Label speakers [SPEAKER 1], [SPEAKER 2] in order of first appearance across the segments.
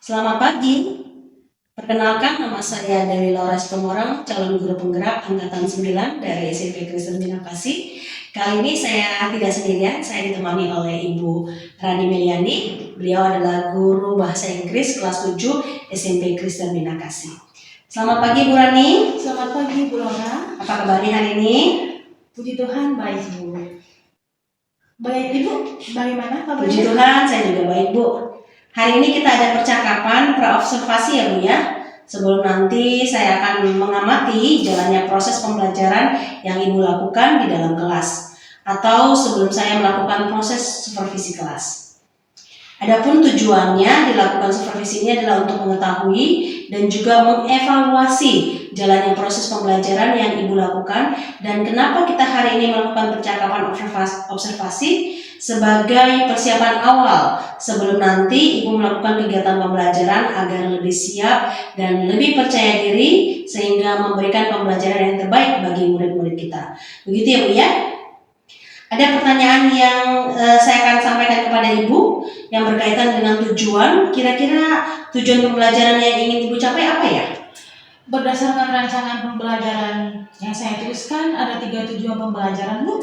[SPEAKER 1] Selamat pagi. Perkenalkan, nama saya Dewi Laura Sitomorang, calon guru penggerak angkatan 9 dari SMP Kristen Bina Kasih. Kali ini saya tidak sendirian, saya ditemani oleh Ibu Rani Meliani. Beliau adalah guru bahasa Inggris kelas 7 SMP Kristen Bina Kasih. Selamat pagi Bu Rani.
[SPEAKER 2] Selamat pagi Bu Laura.
[SPEAKER 1] Apa kabarnya hari ini?
[SPEAKER 2] Puji Tuhan baik Bu. Baik Ibu, bagaimana kabarnya?
[SPEAKER 1] Puji Tuhan, saya juga baik Bu. Hari ini kita ada percakapan praobservasi ya Bu ya. Sebelum nanti saya akan mengamati jalannya proses pembelajaran yang Ibu lakukan di dalam kelas. Atau sebelum saya melakukan proses supervisi kelas. Adapun tujuannya dilakukan supervisi ini adalah untuk mengetahui dan juga mengevaluasi jalannya proses pembelajaran yang Ibu lakukan dan kenapa kita hari ini melakukan percakapan observasi sebagai persiapan awal sebelum nanti Ibu melakukan kegiatan pembelajaran agar lebih siap dan lebih percaya diri sehingga memberikan pembelajaran yang terbaik bagi murid-murid kita. Begitu ya Bu ya? Ada pertanyaan yang saya akan sampaikan kepada Ibu yang berkaitan dengan tujuan. Kira-kira tujuan pembelajaran yang ingin Ibu capai apa ya?
[SPEAKER 2] Berdasarkan rancangan pembelajaran yang saya tuliskan, ada 3 tujuan pembelajaran Bu.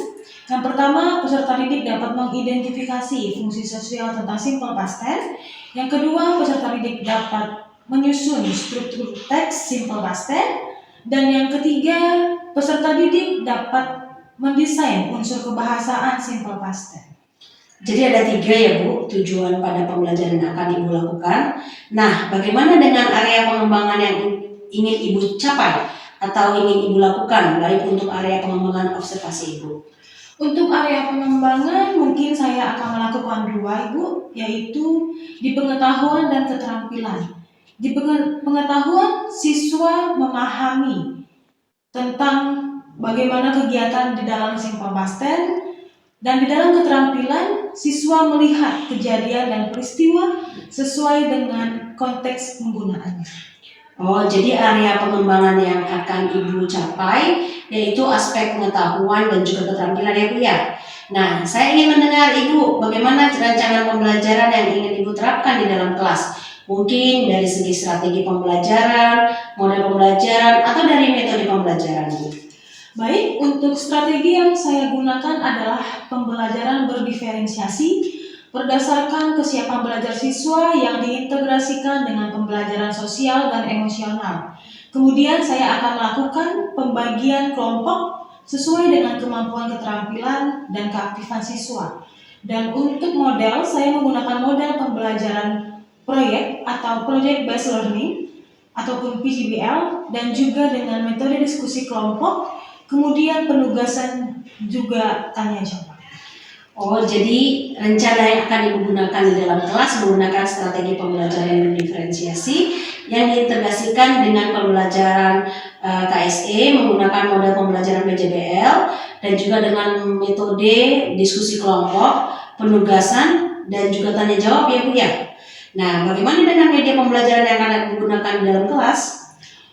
[SPEAKER 2] Yang pertama, peserta didik dapat mengidentifikasi fungsi sosial tentang simple past tense. Yang kedua, peserta didik dapat menyusun struktur teks simple past tense. Dan yang ketiga, peserta didik dapat mendesain unsur kebahasaan simple past tense.
[SPEAKER 1] Jadi ada 3 ya Bu, tujuan pada pembelajaran yang akan Ibu lakukan. Nah, bagaimana dengan area pengembangan yang ingin Ibu capai atau ingin Ibu lakukan, baik untuk area pengembangan observasi Ibu?
[SPEAKER 2] Untuk area pengembangan mungkin saya akan melakukan 2 Ibu, yaitu di pengetahuan dan keterampilan. Di pengetahuan, siswa memahami tentang bagaimana kegiatan di dalam simple past tense, dan di dalam keterampilan siswa melihat kejadian dan peristiwa sesuai dengan konteks penggunaannya.
[SPEAKER 1] Oh, jadi area pengembangan yang akan Ibu capai yaitu aspek pengetahuan dan juga keterampilan ya Bu ya. Nah, saya ingin mendengar Ibu bagaimana rancangan pembelajaran yang ingin Ibu terapkan di dalam kelas. Mungkin dari segi strategi pembelajaran, model pembelajaran, atau dari metode pembelajaran Bu.
[SPEAKER 2] Baik, untuk strategi yang saya gunakan adalah pembelajaran berdiferensiasi berdasarkan kesiapan belajar siswa yang diintegrasikan dengan pembelajaran sosial dan emosional. Kemudian saya akan melakukan pembagian kelompok sesuai dengan kemampuan keterampilan dan keaktifan siswa. Dan untuk model, saya menggunakan model pembelajaran proyek atau project based learning ataupun PJBL dan juga dengan metode diskusi kelompok. Kemudian penugasan juga tanya jawab.
[SPEAKER 1] Oh, jadi rencana yang akan Ibu gunakan di dalam kelas menggunakan strategi pembelajaran berdiferensiasi yang diintegrasikan dengan pembelajaran KSE, menggunakan model pembelajaran PJBL dan juga dengan metode diskusi kelompok, penugasan dan juga tanya jawab ya Bu ya. Nah, bagaimana dengan media pembelajaran yang akan Ibu gunakan di dalam kelas?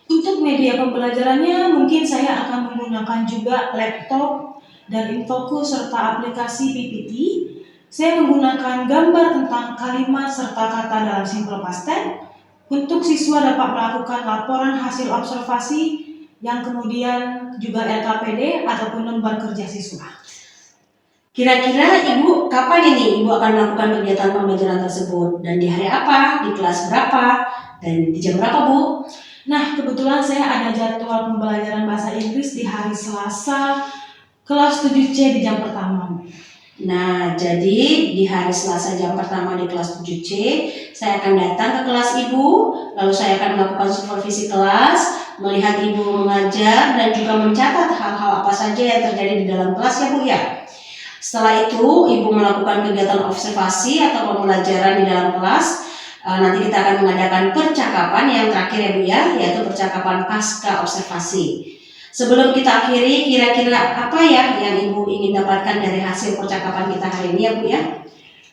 [SPEAKER 2] Untuk media pembelajarannya mungkin saya akan menggunakan juga laptop dan Infokus serta aplikasi PPT. Saya menggunakan gambar tentang kalimat serta kata dalam simple past tense untuk siswa dapat melakukan laporan hasil observasi yang kemudian juga LKPD ataupun lembar kerja siswa.
[SPEAKER 1] Kira-kira Ibu kapan ini Ibu akan melakukan kegiatan pembelajaran tersebut dan di hari apa, di kelas berapa, dan di jam berapa Bu?
[SPEAKER 2] Nah, kebetulan saya ada jadwal pembelajaran bahasa Inggris di hari Selasa kelas 7C di jam pertama.
[SPEAKER 1] Nah, jadi di hari Selasa jam pertama di kelas 7C, saya akan datang ke kelas Ibu, lalu saya akan melakukan supervisi kelas, melihat Ibu mengajar dan juga mencatat hal-hal apa saja yang terjadi di dalam kelas ya Bu ya. Setelah itu, Ibu melakukan kegiatan observasi atau pembelajaran di dalam kelas. Nanti kita akan mengadakan percakapan yang terakhir ya Bu ya, yaitu percakapan pasca observasi. Sebelum kita akhiri, kira-kira apa ya yang Ibu ingin dapatkan dari hasil percakapan kita hari ini ya Bu ya?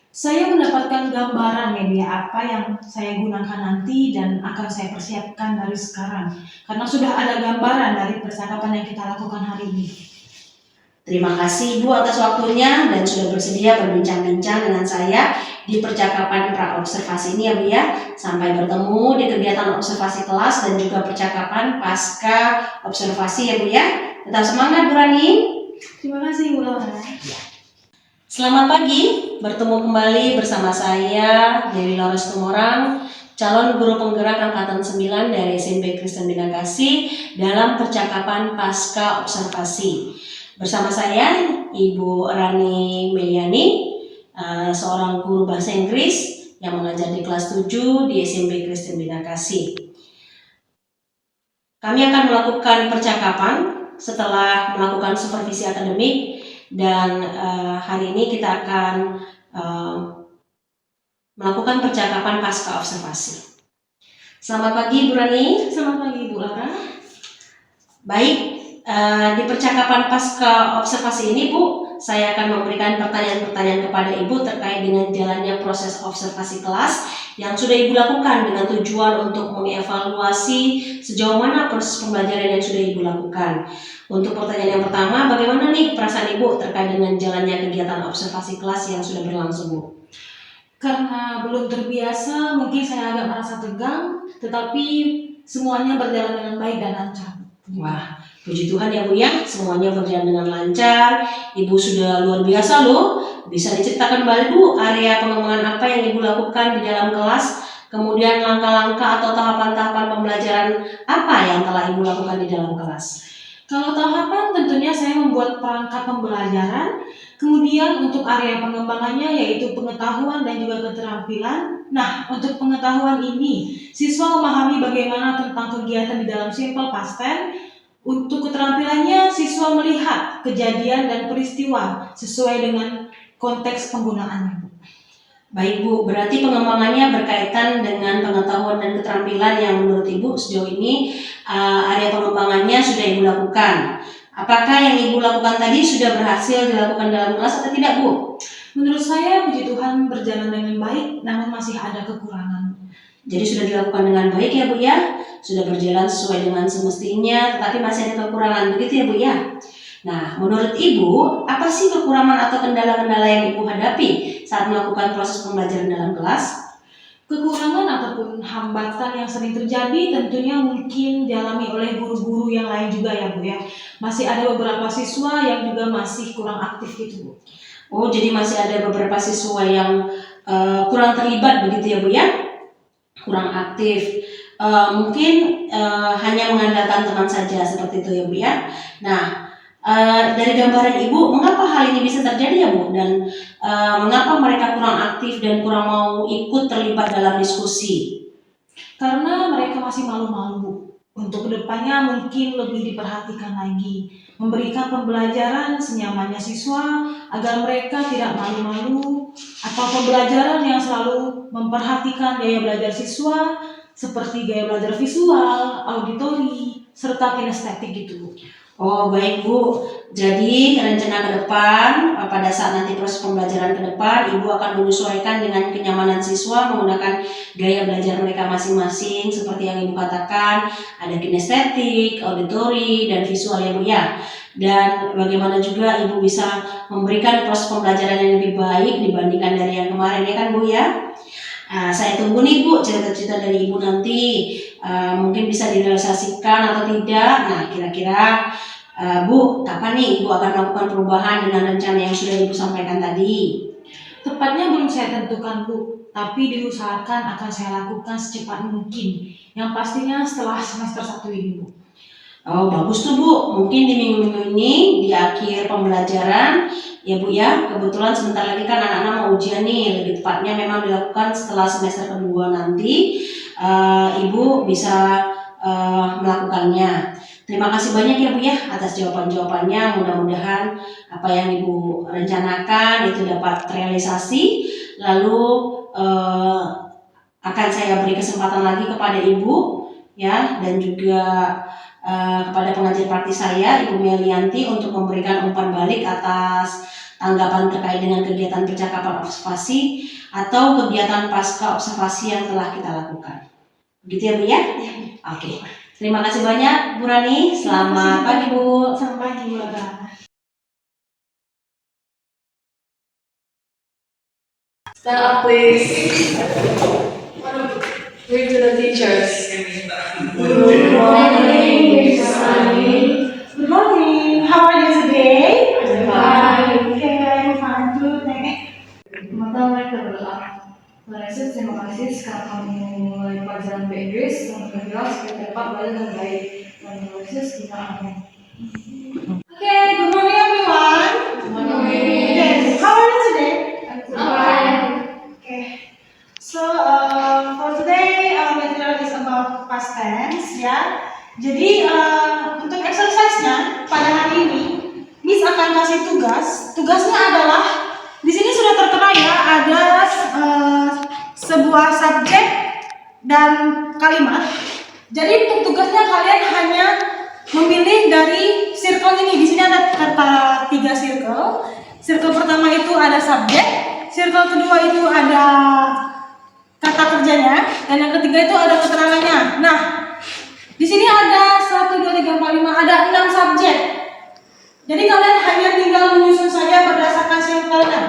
[SPEAKER 2] Saya mendapatkan gambaran media apa yang saya gunakan nanti dan akan saya persiapkan dari sekarang. Karena sudah ada gambaran dari percakapan yang kita lakukan hari ini.
[SPEAKER 1] Terima kasih Ibu atas waktunya dan sudah bersedia berbincang-bincang dengan saya di percakapan pra-observasi ini ya Bu ya. Sampai bertemu di kegiatan observasi kelas dan juga percakapan pasca observasi ya Bu ya. Tetap semangat Bu Rani.
[SPEAKER 2] Terima kasih Bu Laura.
[SPEAKER 1] Selamat pagi, bertemu kembali bersama saya Dewi Lores Tumorang, calon guru penggerak angkatan 9 dari SMP Kristen Bina Kasih dalam percakapan pasca observasi. Bersama saya Ibu Rani Meliani, seorang guru bahasa Inggris yang mengajar di kelas 7 di SMP Kristen Bina Kasih. Kami akan melakukan percakapan setelah melakukan supervisi akademik dan hari ini kita akan melakukan percakapan pasca observasi. Selamat pagi Bu Rani.
[SPEAKER 2] Selamat pagi Bu Laura.
[SPEAKER 1] Baik, di percakapan pasca observasi ini Bu, saya akan memberikan pertanyaan-pertanyaan kepada Ibu terkait dengan jalannya proses observasi kelas yang sudah Ibu lakukan dengan tujuan untuk mengevaluasi sejauh mana proses pembelajaran yang sudah Ibu lakukan. Untuk pertanyaan yang pertama, bagaimana nih perasaan Ibu terkait dengan jalannya kegiatan observasi kelas yang sudah berlangsung Bu?
[SPEAKER 2] Karena belum terbiasa, mungkin saya agak merasa tegang, tetapi semuanya berjalan dengan baik dan lancar.
[SPEAKER 1] Wah, puji Tuhan ya Bu ya, semuanya berjalan dengan lancar. Ibu sudah luar biasa loh. Bisa diceritakan kembali Bu, area pengembangan apa yang Ibu lakukan di dalam kelas? Kemudian langkah-langkah atau tahapan-tahapan pembelajaran apa yang telah Ibu lakukan di dalam kelas?
[SPEAKER 2] Kalau tahapan tentunya saya membuat perangkat pembelajaran, kemudian untuk area pengembangannya yaitu pengetahuan dan juga keterampilan. Nah, untuk pengetahuan ini, siswa memahami bagaimana tentang kegiatan di dalam simple past tense. Untuk keterampilannya, siswa melihat kejadian dan peristiwa sesuai dengan konteks penggunaannya.
[SPEAKER 1] Baik Bu, berarti pengembangannya berkaitan dengan pengetahuan dan keterampilan yang menurut Ibu sejauh ini area pengembangannya sudah Ibu lakukan. Apakah yang Ibu lakukan tadi sudah berhasil dilakukan dalam kelas atau tidak Bu?
[SPEAKER 2] Menurut saya, puji Tuhan berjalan dengan baik, namun masih ada kekurangan.
[SPEAKER 1] Jadi sudah dilakukan dengan baik ya Bu ya, sudah berjalan sesuai dengan semestinya, tetapi masih ada kekurangan, begitu ya Bu ya? Nah, menurut Ibu, apa sih kekurangan atau kendala-kendala yang Ibu hadapi saat melakukan proses pembelajaran dalam kelas?
[SPEAKER 2] Kekurangan ataupun hambatan yang sering terjadi tentunya mungkin dialami oleh guru-guru yang lain juga ya Bu ya. Masih ada beberapa siswa yang juga masih kurang aktif gitu Bu.
[SPEAKER 1] Oh, jadi masih ada beberapa siswa yang kurang terlibat begitu ya Bu ya? Kurang aktif. Mungkin hanya mengandalkan teman saja seperti itu ya Bu ya. Nah, dari gambaran Ibu, mengapa hal ini bisa terjadi ya Bu? Dan mengapa mereka kurang aktif dan kurang mau ikut terlibat dalam diskusi?
[SPEAKER 2] Karena mereka masih malu-malu Bu. Untuk kedepannya mungkin lebih diperhatikan lagi. Memberikan pembelajaran senyamannya siswa agar mereka tidak malu-malu. Atau pembelajaran yang selalu memperhatikan gaya belajar siswa seperti gaya belajar visual, auditori, serta kinestetik gitu Bu.
[SPEAKER 1] Oh baik Bu, jadi rencana ke depan pada saat nanti proses pembelajaran ke depan Ibu akan menyesuaikan dengan kenyamanan siswa menggunakan gaya belajar mereka masing-masing seperti yang Ibu katakan, ada kinestetik, auditori, dan visual ya Bu ya. Dan bagaimana juga Ibu bisa memberikan proses pembelajaran yang lebih baik dibandingkan dari yang kemarin ya kan Bu ya. Saya tunggu nih Bu cerita-cerita dari Ibu nanti, mungkin bisa direalisasikan atau tidak. Nah kira-kira Bu, kapan nih Ibu akan melakukan perubahan dengan rencana yang sudah Ibu sampaikan tadi?
[SPEAKER 2] Tepatnya belum saya tentukan Bu, tapi diusahakan akan saya lakukan secepat mungkin. Yang pastinya setelah semester 1 ini Bu.
[SPEAKER 1] Oh bagus tuh Bu, mungkin di minggu-minggu ini di akhir pembelajaran ya Bu ya, kebetulan sebentar lagi kan anak-anak mau ujian nih, lebih tepatnya memang dilakukan setelah semester kedua nanti Ibu bisa melakukannya. Terima kasih banyak ya Bu ya atas jawaban-jawabannya, mudah-mudahan apa yang Ibu rencanakan itu dapat terrealisasi. Lalu akan saya beri kesempatan lagi kepada Ibu ya dan juga kepada pengajar praktis saya Ibu Melianti untuk memberikan umpan balik atas tanggapan terkait dengan kegiatan percakapan observasi atau kegiatan pasca observasi yang telah kita lakukan. Begitu ya Bu ya? Oke. Terima kasih banyak Bu Rani. Selamat pagi Bu.
[SPEAKER 2] Selamat pagi Bu Laura.
[SPEAKER 3] Stand up, please. Read to the teachers.
[SPEAKER 2] Good morning, Miss Sunny. Good morning. How are you today?
[SPEAKER 3] Fine.
[SPEAKER 2] Okay, I'm fine too.
[SPEAKER 3] Pertama mereka berdoa. Yesus, terima kasih sekarang kami mulai pelajaran bahasa Inggris yang bergerak supaya dapat belajar dengan baik. Dan Yesus kita amin.
[SPEAKER 2] Okay, good morning everyone. Okay, how are you today? Okay. So for today material is about past tense ya. Jadi untuk exercise-nya pada hari ini Miss akan kasih tugas. Tugasnya adalah di sini sudah tertera ya, ada sebuah subjek dan kalimat. Jadi untuk tugasnya kalian hanya memilih dari circle ini. Di sini ada tertera 3 circle. Circle pertama itu ada subjek, circle kedua itu ada kata kerjanya, dan yang ketiga itu ada keterangannya. Nah, di sini ada 1, 2, 3, 4, 5, ada 6 subjek. Jadi kalian hanya tinggal menyusun saja berdasarkan circle-nya.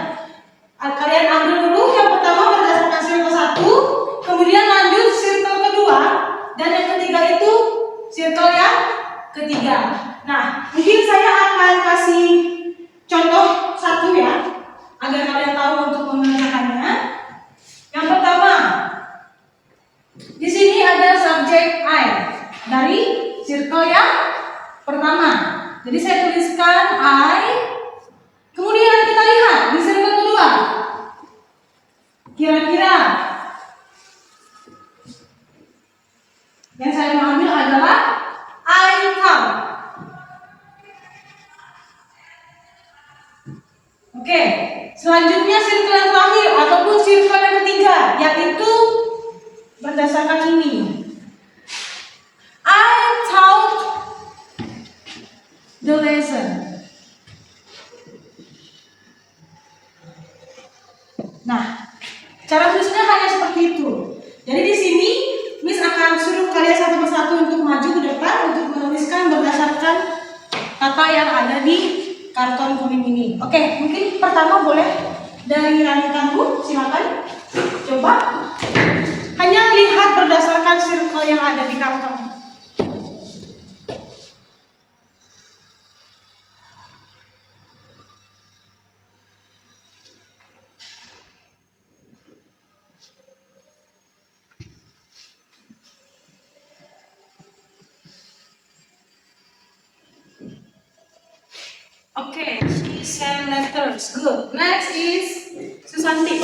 [SPEAKER 2] Kalian ambil dulu yang pertama berdasarkan circle 1, kemudian lanjut circle kedua, dan yang ketiga itu circle yang ketiga. Nah, mungkin saya akan kasih contoh satu ya, agar kalian tahu untuk mengerjakannya. Yang pertama, di sini ada subjek I dari circle yang pertama. Jadi saya tuliskan I. Kemudian kita lihat di circle kedua. Kira-kira yang saya mau ambil adalah I come. Oke, selanjutnya circle yang terakhir ataupun circle yang ketiga, yaitu berdasarkan ini. I taught the lesson. Nah, cara tulisnya hanya seperti itu. Jadi di sini Miss akan suruh kalian satu persatu untuk maju ke depan untuk menuliskan berdasarkan kata yang ada di karton kuning ini. Oke, mungkin pertama boleh dari Ranikanku, silakan. Coba hanya lihat berdasarkan circle yang ada di karton. Okay, she sent letters. Good. Next is Susanti.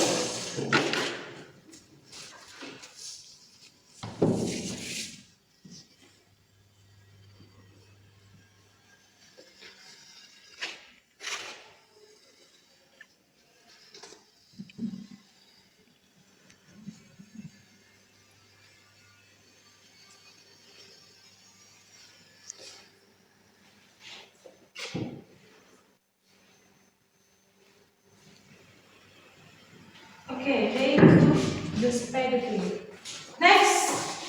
[SPEAKER 2] Okay, they cook the spaghetti. Next,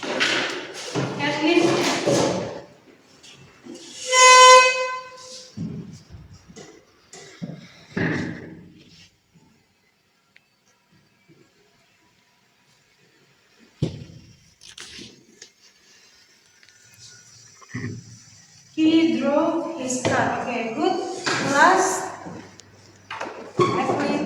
[SPEAKER 2] Kathleen. He drove his car. Okay, good. Last, Kathleen.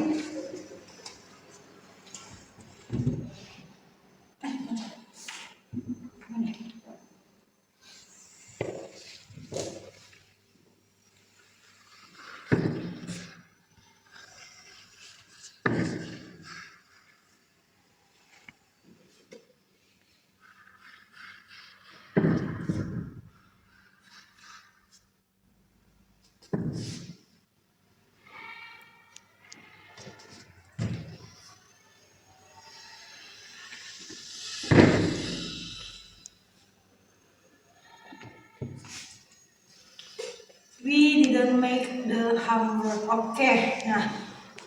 [SPEAKER 2] We didn't make the homework. Oke, nah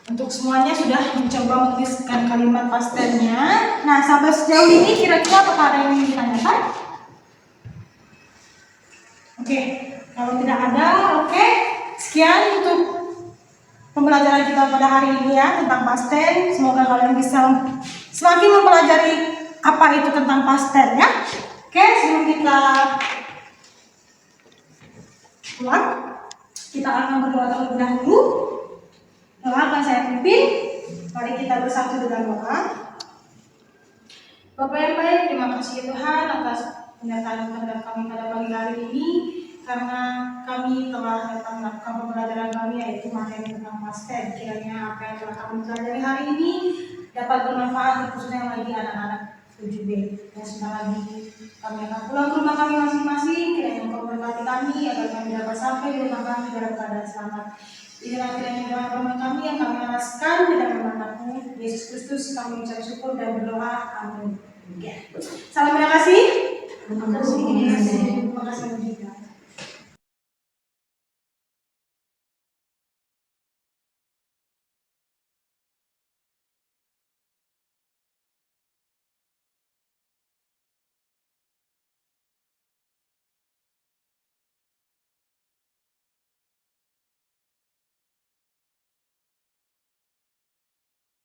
[SPEAKER 2] untuk semuanya sudah mencoba menuliskan kalimat past tense-nya. Nah, sampai sejauh ini kira-kira apakah ada yang ingin ditanyakan? Oke, kalau tidak ada, oke. Sekian untuk
[SPEAKER 4] pembelajaran kita pada hari ini ya tentang past tense. Semoga kalian bisa semakin mempelajari apa itu tentang past tense ya. Oke, sebelum kita pulang, kita akan berdoa terlebih dahulu. Doa akan saya pimpin. Mari kita bersatu dengan doa. Bapak yang baik, terima kasih Tuhan atas penyertaan terhadap kami pada pagi hari ini, karena kami telah datang melakukan pembelajaran kami yaitu materi tentang past tense. Kiranya apa yang telah kami pelajari hari ini dapat bermanfaat khususnya bagi anak-anak 7B. Dan sebentar lagi kami akan pulang ke rumah kami masing-masing. Kiranya Engkau memberkati kami agar kami dapat sampai di rumah kami dalam keadaan selamat. Inilah kiranya doa firman kami yang kami alaskan di dalam nama-Mu Yesus Kristus. Kami ucap syukur dan berdoa. Amin. Ya. Salam terima kasih. Terima kasih. Terima kasih.